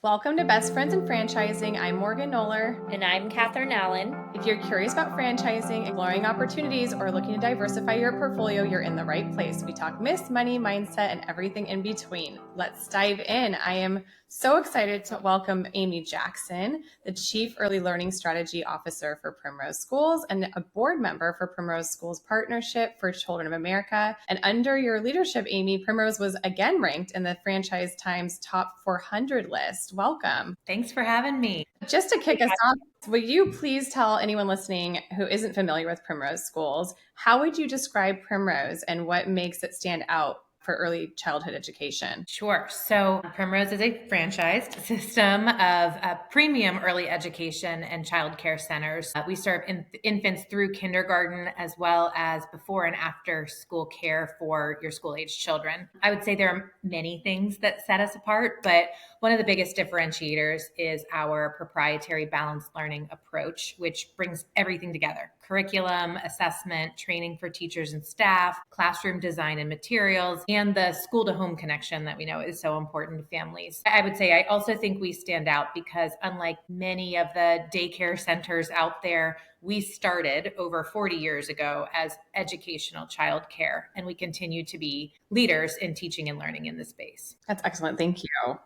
Welcome to Best Friends in Franchising. I'm Morgan Knoller. And I'm Catherine Allen. If you're curious about franchising, exploring opportunities, or looking to diversify your portfolio, you're in the right place. We talk money, mindset, and everything in between. Let's dive in. I am so excited to welcome Amy Jackson, the Chief Early Learning Strategy Officer for Primrose Schools and a board member for Primrose Schools Partnership for Children of America. And under your leadership, Amy, Primrose was again ranked in the Franchise Times Top 400 list. Welcome. Thanks for having me. Just to kick us off, will you please tell anyone listening who isn't familiar with Primrose Schools, how would you describe Primrose and what makes it stand out for early childhood education? Sure. So Primrose is a franchised system of premium early education and childcare centers. We serve infants through kindergarten as well as before and after school care for your school-age children. I would say there are many things that set us apart, but one of the biggest differentiators is our proprietary balanced learning approach, which brings everything together: curriculum, assessment, training for teachers and staff, classroom design and materials, and the school to home connection that we know is so important to families. I would say I also think we stand out because unlike many of the daycare centers out there, we started over 40 years ago as educational childcare, and we continue to be leaders in teaching and learning in this space. That's excellent. Thank you.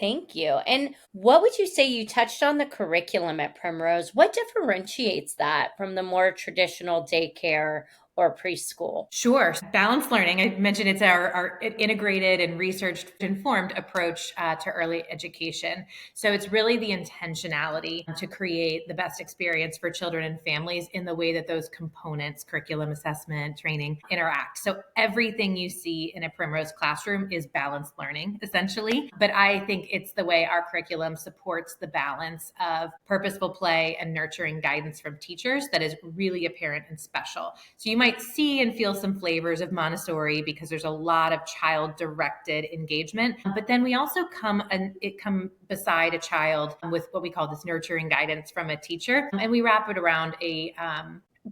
Thank you. And what would you say, you touched on the curriculum at Primrose? What differentiates that from the more traditional daycare or preschool? Sure. Balanced learning. I mentioned it's our integrated and research informed approach to early education. So it's really the intentionality to create the best experience for children and families in the way that those components, curriculum, assessment, training, interact. So everything you see in a Primrose classroom is balanced learning, essentially. But I think it's the way our curriculum supports the balance of purposeful play and nurturing guidance from teachers that is really apparent and special. So you might see and feel some flavors of Montessori because there's a lot of child-directed engagement. But then we also come beside a child with what we call this nurturing guidance from a teacher. And we wrap it around a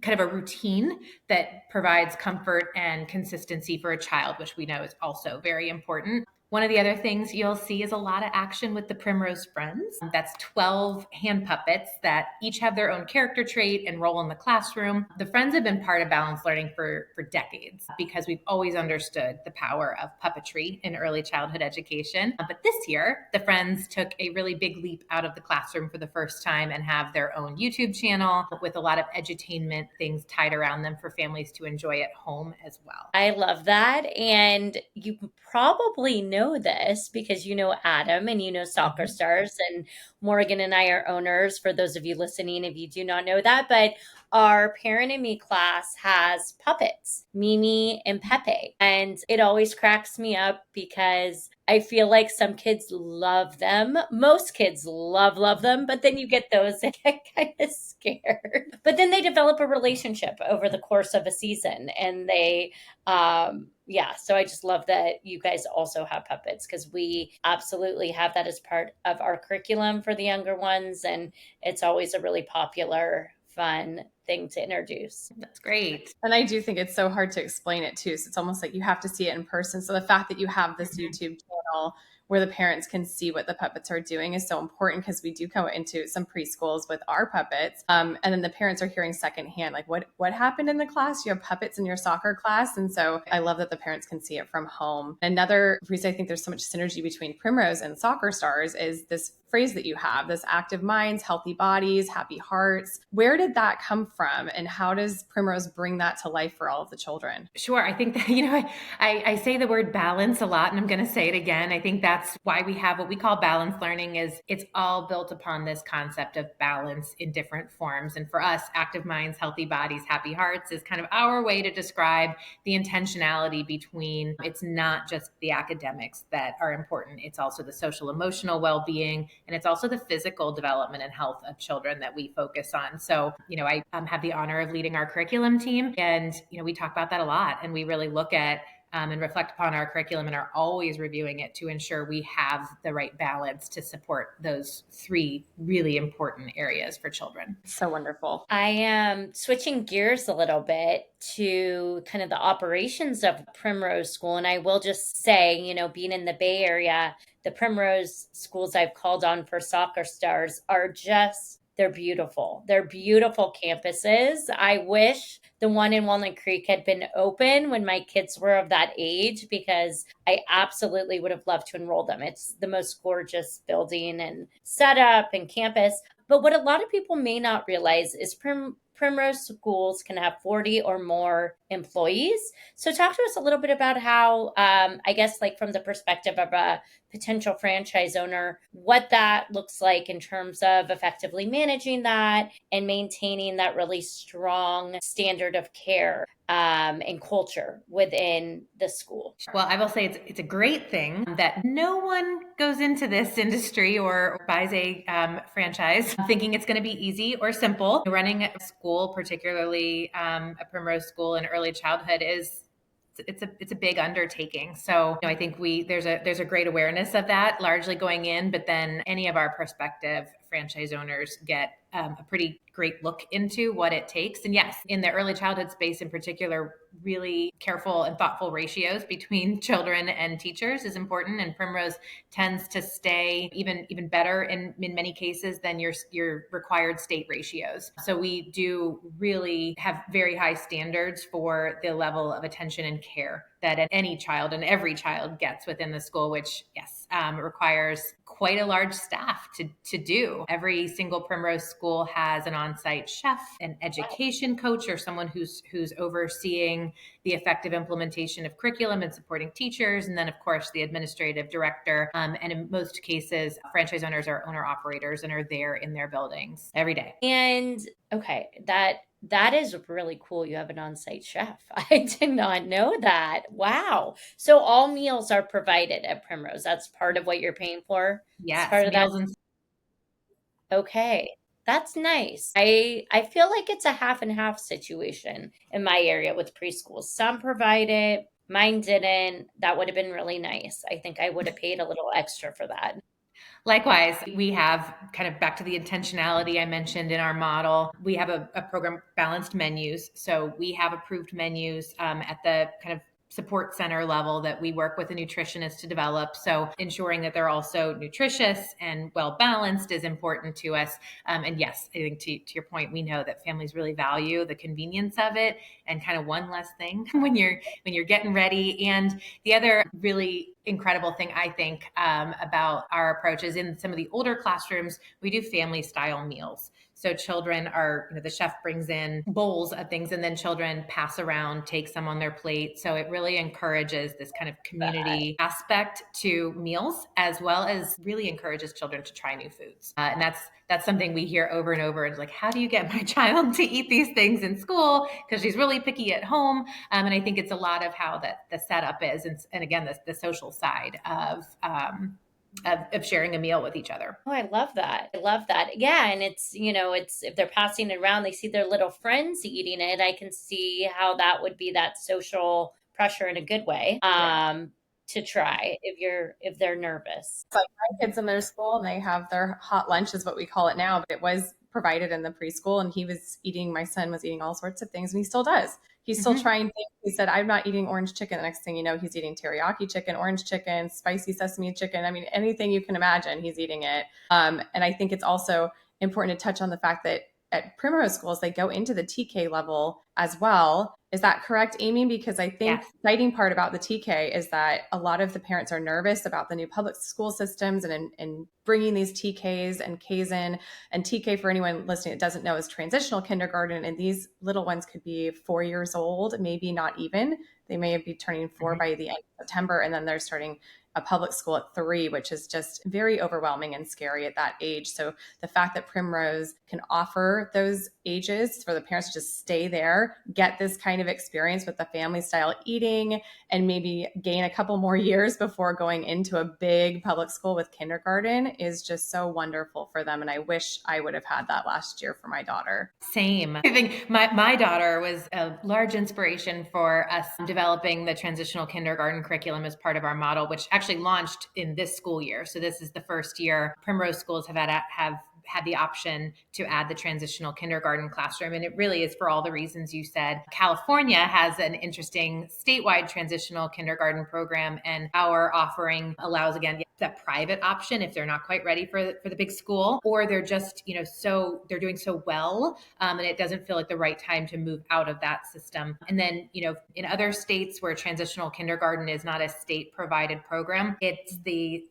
kind of a routine that provides comfort and consistency for a child, which we know is also very important. One of the other things you'll see is a lot of action with the Primrose Friends. That's 12 hand puppets that each have their own character trait and role in the classroom. The Friends have been part of balanced learning for decades because we've always understood the power of puppetry in early childhood education. But this year, the Friends took a really big leap out of the classroom for the first time and have their own YouTube channel with a lot of edutainment things tied around them for families to enjoy at home as well. I love that. And you probably know this because you know Adam and you know Soccer Stars, and Morgan and I are owners, for those of you listening if you do not know that. But our Parent and Me class has puppets, Mimi and Pepe. And it always cracks me up because I feel like some kids love them. Most kids love them. But then you get those that get kind of scared. But then they develop a relationship over the course of a season. And they, so I just love that you guys also have puppets because we absolutely have that as part of our curriculum for the younger ones. And it's always a really popular, fun thing to introduce. That's great. And I do think it's so hard to explain it too. So it's almost like you have to see it in person. So the fact that you have this YouTube channel where the parents can see what the puppets are doing is so important because we do go into some preschools with our puppets. And then the parents are hearing secondhand, like what happened in the class? You have puppets in your soccer class. And so I love that the parents can see it from home. Another reason I think there's so much synergy between Primrose and Soccer Stars is this phrase that you have, this active minds, healthy bodies, happy hearts. Where did that come from? And how does Primrose bring that to life for all of the children? Sure. I think that, I say the word balance a lot, and I'm going to say it again. I think that's why we have what we call balanced learning. Is it's all built upon this concept of balance in different forms. And for us, active minds, healthy bodies, happy hearts is kind of our way to describe the intentionality between, it's not just the academics that are important. It's also the social emotional well-being, and it's also the physical development and health of children that we focus on. So, I have the honor of leading our curriculum team, and, we talk about that a lot, and we really look at and reflect upon our curriculum and are always reviewing it to ensure we have the right balance to support those three really important areas for children. So wonderful. I am switching gears a little bit to kind of the operations of Primrose School. And I will just say, being in the Bay Area, the Primrose schools I've called on for soccer stars are just, they're beautiful. They're beautiful campuses. I wish the one in Walnut Creek had been open when my kids were of that age, because I absolutely would have loved to enroll them. It's the most gorgeous building and setup and campus. But what a lot of people may not realize is Primrose schools can have 40 or more employees. So, talk to us a little bit about how, I guess, like from the perspective of a potential franchise owner, what that looks like in terms of effectively managing that and maintaining that really strong standard of care and culture within the school. Well, I will say it's a great thing that no one goes into this industry or buys a franchise thinking it's going to be easy or simple. Running a school, particularly a Primrose school in early childhood, is it's a big undertaking. So I think there's a great awareness of that largely going in, but then any of our prospective franchise owners get a pretty great look into what it takes. And yes, in the early childhood space in particular, really careful and thoughtful ratios between children and teachers is important. And Primrose tends to stay even better in many cases than your required state ratios. So we do really have very high standards for the level of attention and care that any child and every child gets within the school, which yes, requires quite a large staff to do. Every single Primrose school has an on-site chef, an education coach, or someone who's overseeing the effective implementation of curriculum and supporting teachers, and then of course the administrative director. And in most cases, franchise owners are owner operators and are there in their buildings every day. And okay, that is really cool. You have an on-site chef. I did not know that. Wow. So all meals are provided at Primrose. That's part of what you're paying for. It's Yes, part of that. meals and Okay. That's nice. I feel like it's a half and half situation in my area with preschools. Some provide it, mine didn't. That would have been really nice. I think I would have paid a little extra for that. Likewise, we have kind of back to the intentionality I mentioned in our model. We have a program, balanced menus. So we have approved menus at the kind of support center level that we work with a nutritionist to develop. So ensuring that they're also nutritious and well balanced is important to us. And yes, I think to your point, we know that families really value the convenience of it and kind of one less thing when you're getting ready. And the other really incredible thing I think about our approach is in some of the older classrooms, we do family style meals. So children are, the chef brings in bowls of things and then children pass around, take some on their plate. So it really encourages this kind of community aspect to meals, as well as really encourages children to try new foods. And that's something we hear over and over. It's like, how do you get my child to eat these things in school? Because she's really picky at home. And I think it's a lot of how the setup is. And again, the social side of sharing a meal with each other. Oh, I love that. I love that. Yeah. And it's if they're passing it around, they see their little friends eating it. I can see how that would be that social pressure in a good way. To try if they're nervous. It's like my kids in their school and they have their hot lunch is what we call it now, but it was provided in the preschool and my son was eating all sorts of things and he still does. He's still trying things. He said, I'm not eating orange chicken. The next thing you know, he's eating teriyaki chicken, orange chicken, spicy sesame chicken. I mean, anything you can imagine, he's eating it. And I think it's also important to touch on the fact that at Primrose schools, they go into the TK level as well. Is that correct, Amy? Because I think the exciting part about the TK is that a lot of the parents are nervous about the new public school systems and bringing these TKs and Ks in. And TK, for anyone listening that doesn't know, is transitional kindergarten. And these little ones could be 4 years old, maybe not even. They may be turning 4 by the end of September, and then they're starting a public school at 3, which is just very overwhelming and scary at that age. So the fact that Primrose can offer those ages for the parents to just stay there, get this kind of experience with the family style eating, and maybe gain a couple more years before going into a big public school with kindergarten is just so wonderful for them. And I wish I would have had that last year for my daughter. Same. I think my daughter was a large inspiration for us developing the transitional kindergarten curriculum as part of our model, which actually launched in this school year. So this is the first year Primrose schools have had the option to add the transitional kindergarten classroom. And it really is for all the reasons you said. California has an interesting statewide transitional kindergarten program, and our offering allows, again, that private option if they're not quite ready for the big school, or they're just, so they're doing so well, and it doesn't feel like the right time to move out of that system. And then, in other states where transitional kindergarten is not a state provided program, it's the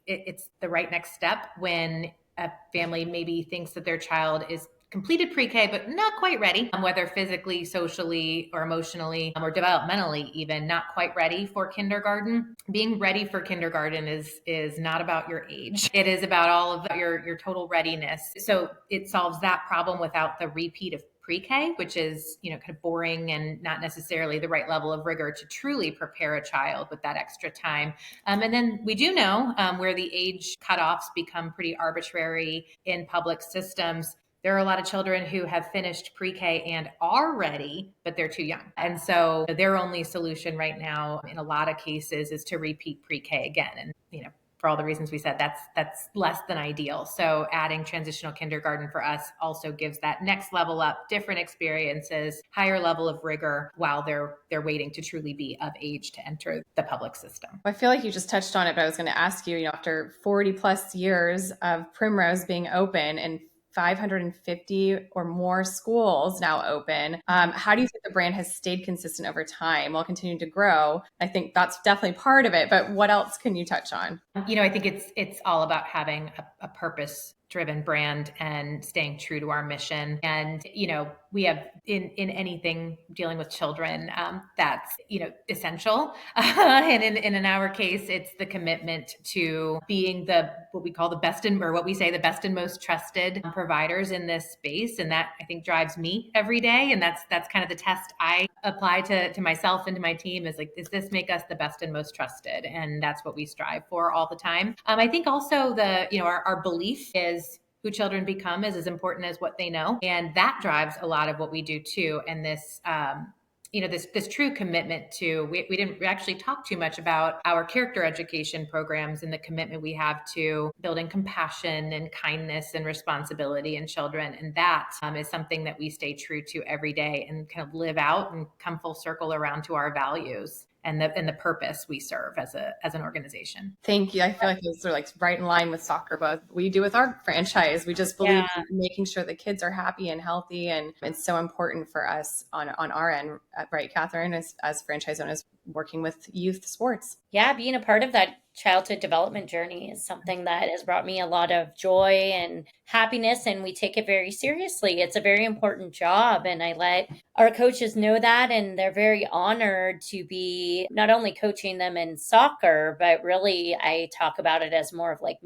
right next step when a family maybe thinks that their child is completed pre-K, but not quite ready, whether physically, socially, or emotionally, or developmentally, even not quite ready for kindergarten. Being ready for kindergarten is not about your age. It is about all of your total readiness. So it solves that problem without the repeat of pre-K, which is, kind of boring and not necessarily the right level of rigor to truly prepare a child with that extra time. And then we do know where the age cutoffs become pretty arbitrary in public systems. There are a lot of children who have finished pre-K and are ready, but they're too young. And so their only solution right now, in a lot of cases, is to repeat pre-K again. And, for all the reasons we said, that's less than ideal. So adding transitional kindergarten for us also gives that next level up, different experiences, higher level of rigor while they're waiting to truly be of age to enter the public system. I feel like you just touched on it, but I was going to ask you, after 40 plus years of Primrose being open and 550 or more schools now open, how do you think the brand has stayed consistent over time while continuing to grow? I think that's definitely part of it, but what else can you touch on? I think it's all about having a purpose driven brand and staying true to our mission. And, we have in anything dealing with children, that's, essential. And in our case, it's the commitment to being what we call the best or what we say the best and most trusted providers in this space. And that, I think, drives me every day. And that's kind of the test I apply to myself and to my team, is like, does this make us the best and most trusted? And that's what we strive for all the time. I think also our belief is who children become is as important as what they know. And that drives a lot of what we do too. And this, this true commitment to, we didn't actually talk too much about our character education programs and the commitment we have to building compassion and kindness and responsibility in children. And that is something that we stay true to every day and kind of live out and come full circle around to our values and the purpose we serve as an organization. Thank you. I feel like those are like right in line with soccer, but we do with our franchise. We just believe in making sure the kids are happy and healthy, and it's so important for us on our end, right, Catherine, as franchise owners working with youth sports. Yeah, being a part of that childhood development journey is something that has brought me a lot of joy and happiness, and we take it very seriously. It's a very important job, and I let our coaches know that, and they're very honored to be not only coaching them in soccer, but really I talk about it as more of like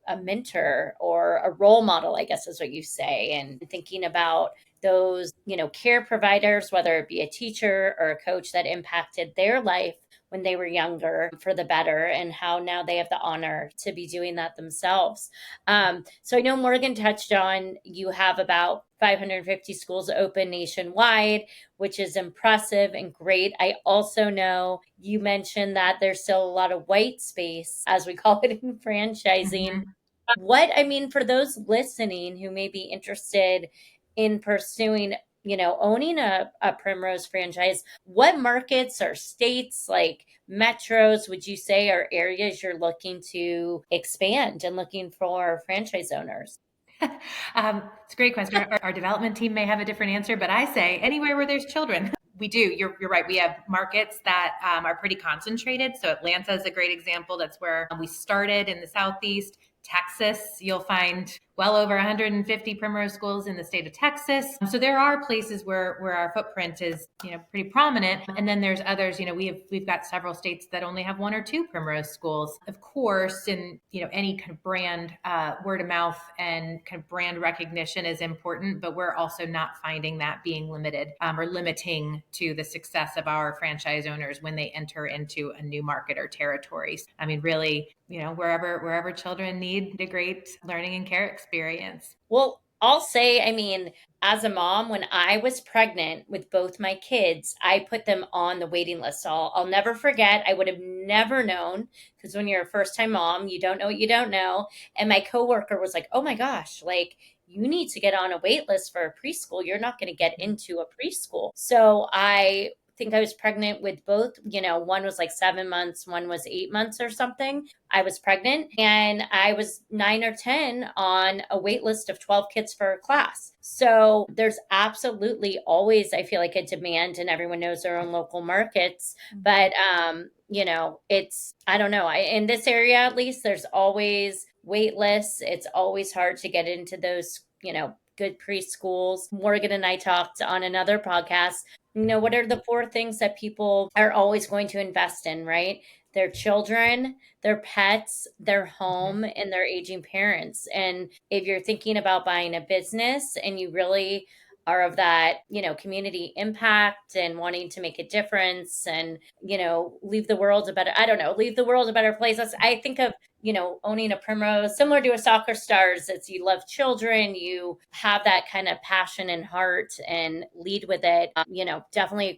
a mentor or a role model, I guess is what you say, and thinking about those, care providers, whether it be a teacher or a coach that impacted their life when they were younger for the better, and how now they have the honor to be doing that themselves. So I know Morgan touched on, you have about 550 schools open nationwide, which is impressive and great. I also know you mentioned that there's still a lot of white space, as we call it in franchising. For those listening who may be interested in pursuing, owning a Primrose franchise, what markets or states, like metros, would you say are areas you're looking to expand and looking for franchise owners? It's a great question. Our development team may have a different answer, but I say anywhere where there's children. We do. You're right. We have markets that are pretty concentrated. So Atlanta is a great example. That's where we started in the Southeast. Texas, you'll find well over 150 Primrose schools in the state of Texas. So there are places where our footprint is, pretty prominent. And then there's others, we've got several states that only have one or two Primrose schools. Of course, in, any kind of brand, word of mouth and kind of brand recognition is important, but we're also not finding that being limited or limiting to the success of our franchise owners when they enter into a new market or territories. Really, wherever children need a great learning and care experience. Well, I'll say, as a mom, when I was pregnant with both my kids, I put them on the waiting list. So I'll never forget, I would have never known, because when you're a first time mom, you don't know what you don't know. And my coworker was like, oh my gosh, like, you need to get on a wait list for a preschool. You're not going to get into a preschool. So I think I was pregnant with both. One was like 7 months, one was 8 months or something. I was pregnant and I was 9 or 10 on a wait list of 12 kids for a class. So there's absolutely always, I feel like, a demand, and everyone knows their own local markets. But, I don't know. In this area, at least, there's always wait lists. It's always hard to get into those, good preschools. Morgan and I talked on another podcast. What are the four things that people are always going to invest in, right? Their children, their pets, their home, and their aging parents. And if you're thinking about buying a business and you really are of that, community impact and wanting to make a difference and, leave the world a better, I don't know, leave the world a better place. I think of, owning a Primrose similar to a soccer stars. It's, you love children, you have that kind of passion and heart and lead with it. Definitely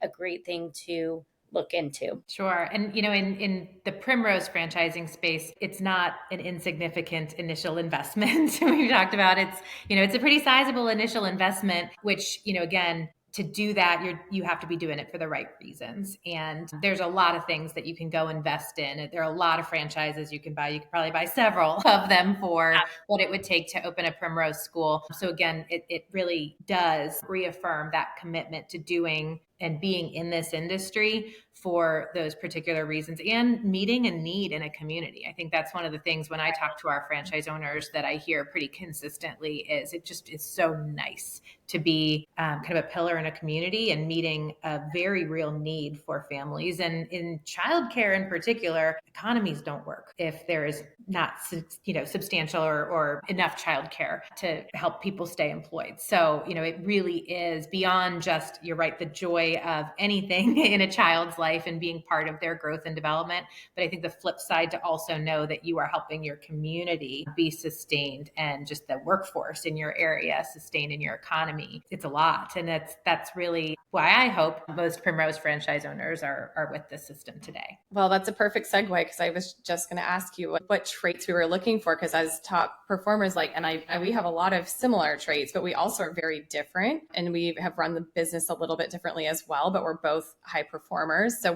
a great thing to look into. Sure. And, in the Primrose franchising space, it's not an insignificant initial investment. We've talked about it's a pretty sizable initial investment, which, again, to do that, you have to be doing it for the right reasons. And there's a lot of things that you can go invest in. There are a lot of franchises you can buy. You could probably buy several of them for what it would take to open a Primrose school. So again, it really does reaffirm that commitment to doing and being in this industry for those particular reasons and meeting a need in a community. I think that's one of the things when I talk to our franchise owners that I hear pretty consistently is it just is so nice to be kind of a pillar in a community and meeting a very real need for families. And in childcare in particular, economies don't work if there is not substantial or enough childcare to help people stay employed. So, it really is beyond just, you're right, the joy of anything in a child's life and being part of their growth and development. But I think the flip side to also know that you are helping your community be sustained and just the workforce in your area sustained in your economy. It's a lot. And that's really why I hope most Primrose franchise owners are with this system today. Well, that's a perfect segue because I was just going to ask you what traits we were looking for, because as top performers, we have a lot of similar traits, but we also are very different, and we have run the business a little bit differently as well, but we're both high performers. So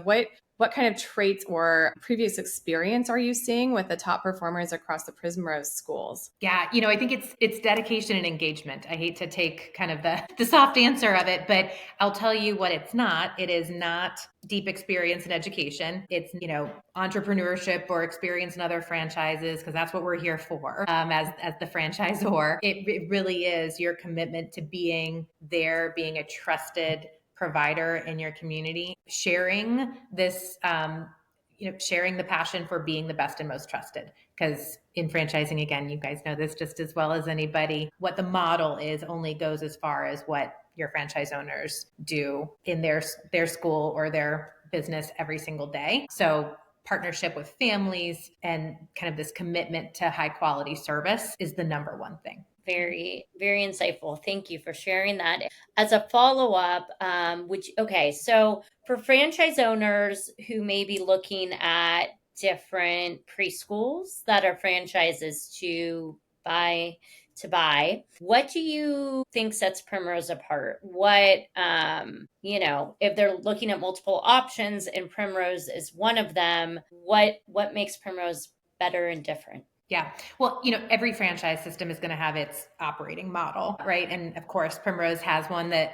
what kind of traits or previous experience are you seeing with the top performers across the Primrose schools? Yeah, I think it's dedication and engagement. I hate to take kind of the soft answer of it, but I'll tell you what it's not. It is not deep experience in education. It's, entrepreneurship or experience in other franchises, because that's what we're here for as the franchisor. It really is your commitment to being there, being a trusted provider in your community, sharing this, sharing the passion for being the best and most trusted. Because in franchising, again, you guys know this just as well as anybody, what the model is only goes as far as what your franchise owners do in their school or their business every single day. So partnership with families and kind of this commitment to high quality service is the number one thing. Very, very insightful. Thank you for sharing that. As a follow-up, so for franchise owners who may be looking at different preschools that are franchises to buy, what do you think sets Primrose apart? What, if they're looking at multiple options and Primrose is one of them, what makes Primrose better and different? Yeah. Well, every franchise system is going to have its operating model, right? And of course, Primrose has one that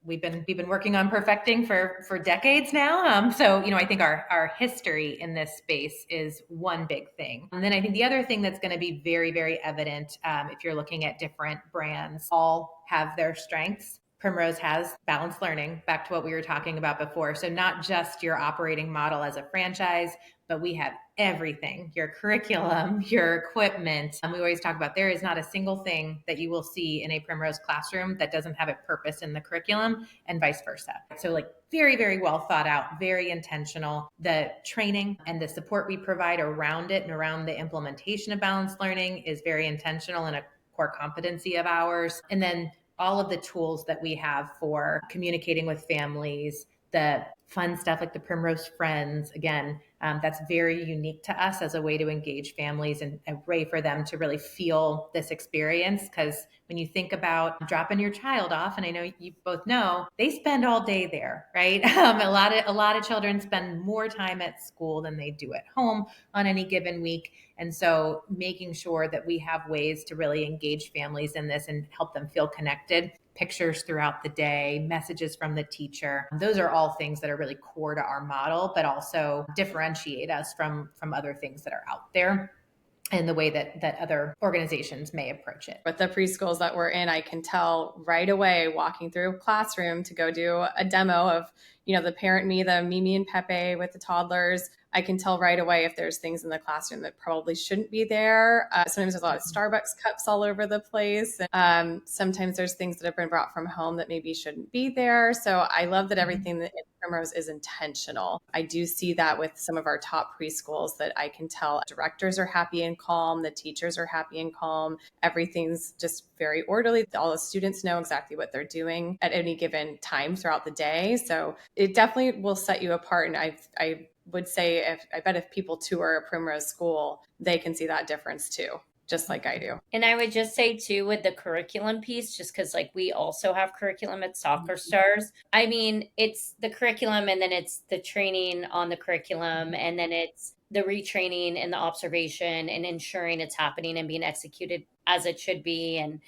we've been working on perfecting for decades now. So, I think our history in this space is one big thing. And then I think the other thing that's going to be very, very evident if you're looking at different brands, all have their strengths. Primrose has balanced learning, back to what we were talking about before. So not just your operating model as a franchise, but we have everything, your curriculum, your equipment. We always talk about there is not a single thing that you will see in a Primrose classroom that doesn't have a purpose in the curriculum, and vice versa. So very, very well thought out, very intentional. The training and the support we provide around it and around the implementation of balanced learning is very intentional and a core competency of ours. And then all of the tools that we have for communicating with families, the fun stuff like the Primrose Friends, again, That's very unique to us as a way to engage families and a way for them to really feel this experience. Because when you think about dropping your child off, and I know you both know, they spend all day there, right? A lot of children spend more time at school than they do at home on any given week. And so making sure that we have ways to really engage families in this and help them feel connected, pictures throughout the day, messages from the teacher. Those are all things that are really core to our model, but also differentiate us from other things that are out there and the way that other organizations may approach it. With the preschools that we're in, I can tell right away walking through a classroom to go do a demo of, the parent me, the Mimi and Pepe with the toddlers. I can tell right away if there's things in the classroom that probably shouldn't be there. Sometimes there's a lot of Starbucks cups all over the place. Sometimes there's things that have been brought from home that maybe shouldn't be there. So I love that everything that in Primrose is intentional. I do see that with some of our top preschools that I can tell directors are happy and calm, the teachers are happy and calm. Everything's just very orderly. All the students know exactly what they're doing at any given time throughout the day. So it definitely will set you apart. And I would say I bet if people tour a Primrose school, they can see that difference too, just like I do. And I would just say too, with the curriculum piece, just because like we also have curriculum at Soccer Stars. I mean, it's the curriculum and then it's the training on the curriculum and then it's the retraining and the observation and ensuring it's happening and being executed as it should be. And,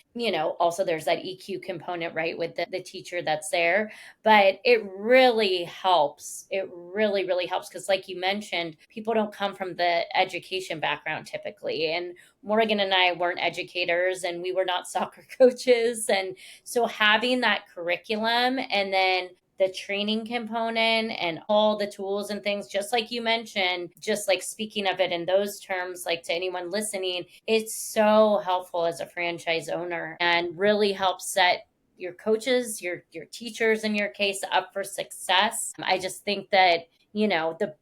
also there's that EQ component, right, with the teacher that's there. But it really helps. It really, really helps because, like you mentioned, people don't come from the education background typically. And Morgan and I weren't educators and we were not soccer coaches. And so having that curriculum and then the training component and all the tools and things, just like you mentioned, just like speaking of it in those terms, like to anyone listening, it's so helpful as a franchise owner and really helps set your coaches, your teachers in your case up for success. I just think that the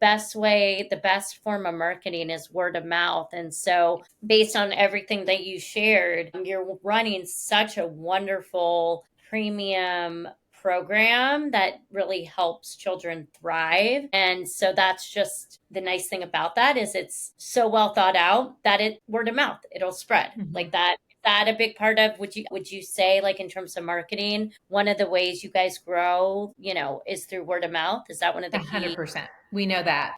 best form of marketing is word of mouth. And so based on everything that you shared, you're running such a wonderful premium program that really helps children thrive. And so that's just the nice thing about that is it's so well thought out that it word of mouth, it'll spread like that. That a big part of would you say, like in terms of marketing, one of the ways you guys grow, is through word of mouth? Is that one of the key? 100%. We know that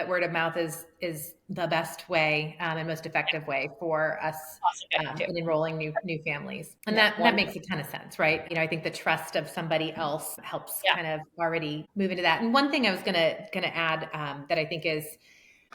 word of mouth is the best way and most effective way for us in enrolling new families, and that makes a ton of sense, right? I think the trust of somebody else helps kind of already move into that. And one thing I was gonna add that I think is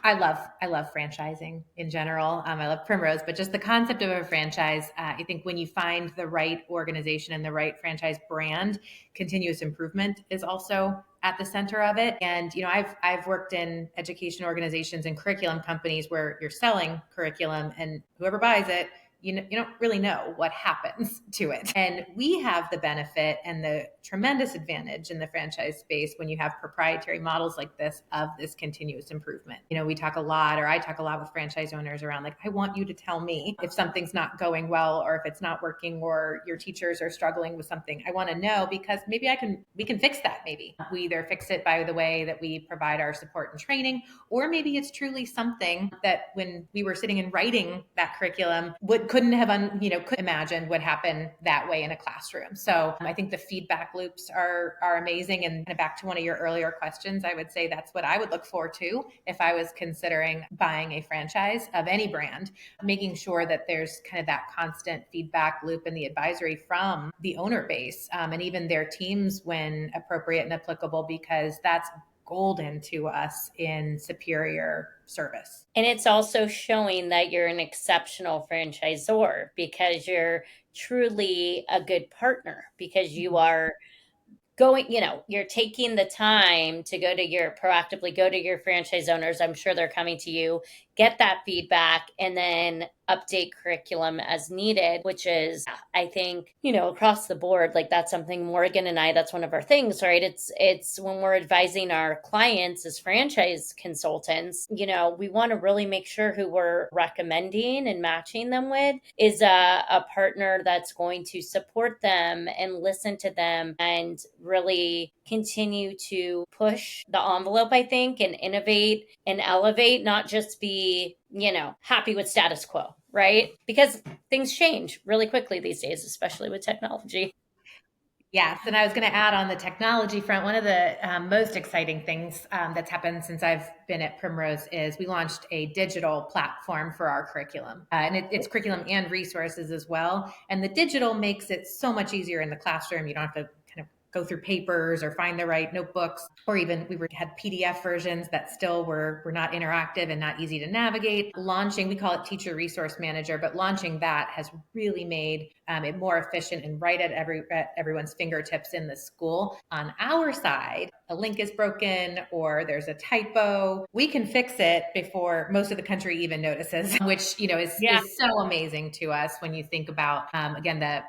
I love franchising in general. I love Primrose, but just the concept of a franchise, I think when you find the right organization and the right franchise brand, continuous improvement is also at the center of it. And I've worked in education organizations and curriculum companies where you're selling curriculum, and whoever buys it, you don't really know what happens to it. And we have the benefit and the tremendous advantage in the franchise space when you have proprietary models like this of this continuous improvement. We talk a lot, or I talk a lot with franchise owners around like, I want you to tell me if something's not going well or if it's not working or your teachers are struggling with something. I want to know because maybe we can fix that. Maybe we either fix it by the way that we provide our support and training, or maybe it's truly something that when we were sitting and writing that curriculum couldn't have could imagine would happen that way in a classroom. So I think the feedback loops are amazing. And kind of back to one of your earlier questions, I would say that's what I would look for too if I was considering buying a franchise of any brand, making sure that there's kind of that constant feedback loop and the advisory from the owner base and even their teams when appropriate and applicable, because that's golden to us in superior service. And it's also showing that you're an exceptional franchisor because you're truly a good partner because you are going, you're taking the time to proactively go to your franchise owners. I'm sure they're coming to you, get that feedback, and then update curriculum as needed, which is, I think, across the board, like that's something Morgan and I, that's one of our things, right? It's when we're advising our clients as franchise consultants, we want to really make sure who we're recommending and matching them with is a partner that's going to support them and listen to them and really continue to push the envelope, I think, and innovate and elevate, not just be, happy with status quo, right? Because things change really quickly these days, especially with technology. Yes, and I was going to add on the technology front, one of the most exciting things that's happened since I've been at Primrose is we launched a digital platform for our curriculum. And it's curriculum and resources as well. And the digital makes it so much easier in the classroom. You don't have to kind of go through papers or find the right notebooks, or even had PDF versions that still were not interactive and not easy to navigate. Launching, we call it Teacher Resource Manager, but launching that has really made it more efficient and right at everyone's fingertips in the school. On our side, a link is broken or there's a typo, we can fix it before most of the country even notices, which is so amazing to us when you think about again that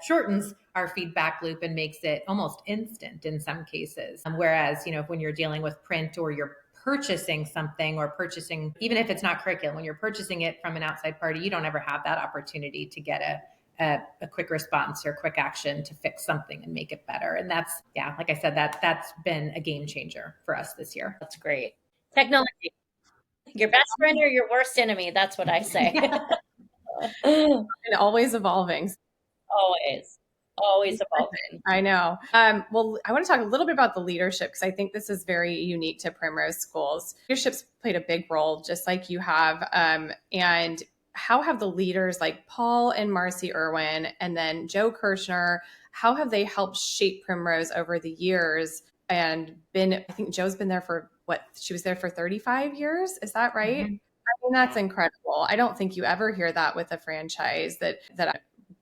shortens our feedback loop and makes it almost instant in some cases. Whereas, when you're dealing with print or you're purchasing something or purchasing, even if it's not curriculum, when you're purchasing it from an outside party, you don't ever have that opportunity to get a quick response or quick action to fix something and make it better. And that's, like I said, that's been a game changer for us this year. That's great. Technology, your best friend or your worst enemy. That's what I say. And always evolving. Always evolving. I know. Well, I want to talk a little bit about the leadership because I think this is very unique to Primrose Schools. Leadership's played a big role, just like you have. And how have the leaders like Paul and Marcy Irwin and then Joe Kirshner, how have they helped shape Primrose over the years? And I think Joe's been there for she was there for 35 years. Is that right? Mm-hmm. I mean, that's incredible. I don't think you ever hear that with a franchise that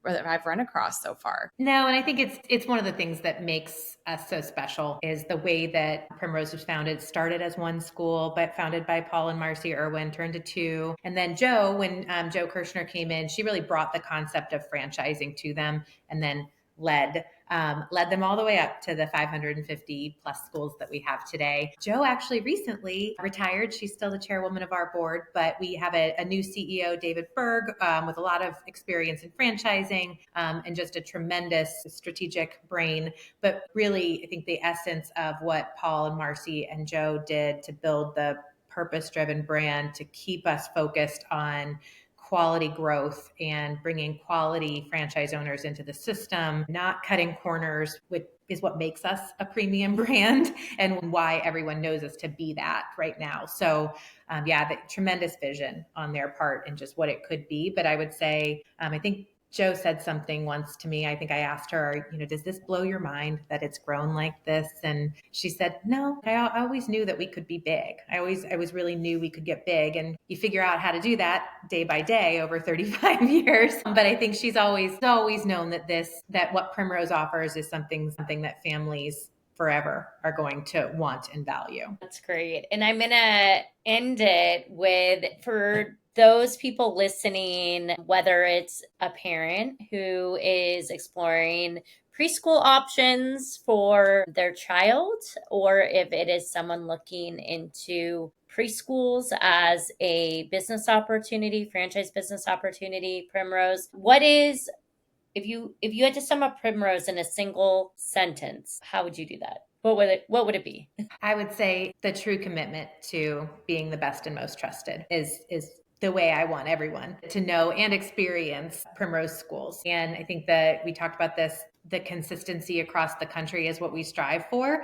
I've run across so far. No, and I think it's one of the things that makes us so special is the way that Primrose was founded. It started as one school, but founded by Paul and Marcy Irwin, turned to two. And then Joe, when Joe Kirshner came in, she really brought the concept of franchising to them and then led them all the way up to the 550 plus schools that we have today. Joe actually recently retired. She's still the chairwoman of our board, but we have a new CEO, David Berg, with a lot of experience in franchising and just a tremendous strategic brain. But really, I think the essence of what Paul and Marcy and Joe did to build the purpose-driven brand to keep us focused on quality growth and bringing quality franchise owners into the system, not cutting corners, which is what makes us a premium brand and why everyone knows us to be that right now. So the tremendous vision on their part and just what it could be. But I would say, I think Joe said something once to me. I think I asked her, does this blow your mind that it's grown like this? And she said, no, I always knew that we could be big. I was really knew we could get big. And you figure out how to do that day by day over 35 years. But I think she's always known that what Primrose offers is something that families forever are going to want and value. That's great. And I'm going to end it with, for those people listening, whether it's a parent who is exploring preschool options for their child, or if it is someone looking into preschools as a business opportunity, franchise business opportunity, Primrose, if you had to sum up Primrose in a single sentence, how would you do that? What would it be? I would say the true commitment to being the best and most trusted is the way I want everyone to know and experience Primrose Schools. And I think that we talked about this, the consistency across the country is what we strive for.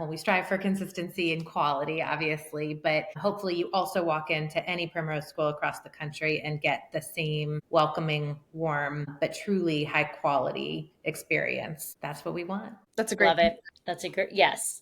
We strive for consistency and quality, obviously, but hopefully you also walk into any Primrose school across the country and get the same welcoming, warm, but truly high quality experience. That's what we want. That's a great. Love it. That's a great, yes.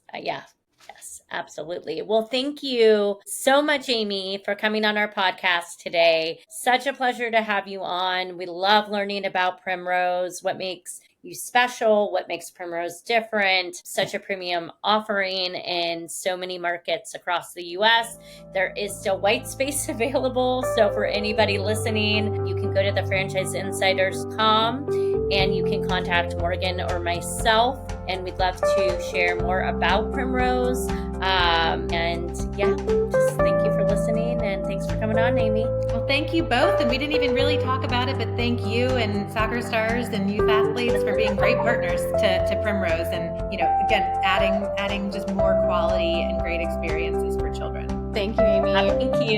Yes, absolutely. Well, thank you so much, Amy, for coming on our podcast today. Such a pleasure to have you on. We love learning about Primrose, what makes you special, what makes Primrose different. Such a premium offering in so many markets across the US. There is still white space available. So for anybody listening, you can go to thefranchiseinsiders.com and you can contact Morgan or myself. And we'd love to share more about Primrose. And yeah, just thank you for listening and thanks for coming on, Amy. Well, thank you both. And we didn't even really talk about it, but thank you and Soccer Stars and youth athletes for being great partners to Primrose. And, again, adding just more quality and great experiences for children. Thank you, Amy. Thank you.